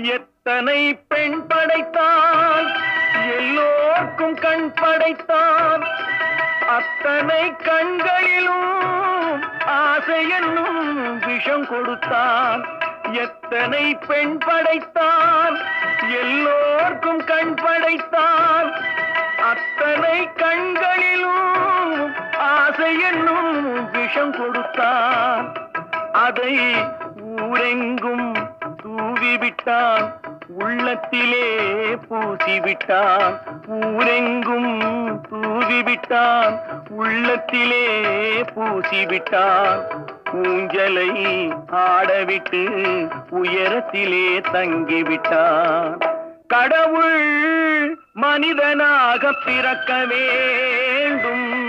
எத்தனை பெண் படைத்தான், எல்லோர்க்கும் கண் படைத்தான். அத்தனை கண்களிலும் ஆசை என்னும் விஷம் கொடுத்தான். எத்தனை பெண் படைத்தான், எல்லோர்க்கும் கண் படைத்தான். அத்தனை கண்களிலும் ஆசை என்னும் விஷம் கொடுத்தான். அதை ஊரெங்கும் தூவிவிட்டான், உள்ளத்திலே பூசிவிட்டான். ஊரெங்கும் தூவிவிட்டான், உள்ளத்திலே பூசிவிட்டான். ஊஞ்சலை ஆடவிட்டு உயரத்திலே தங்கிவிட்டான். கடவுள் மனிதனாக பிறக்க வேண்டும்.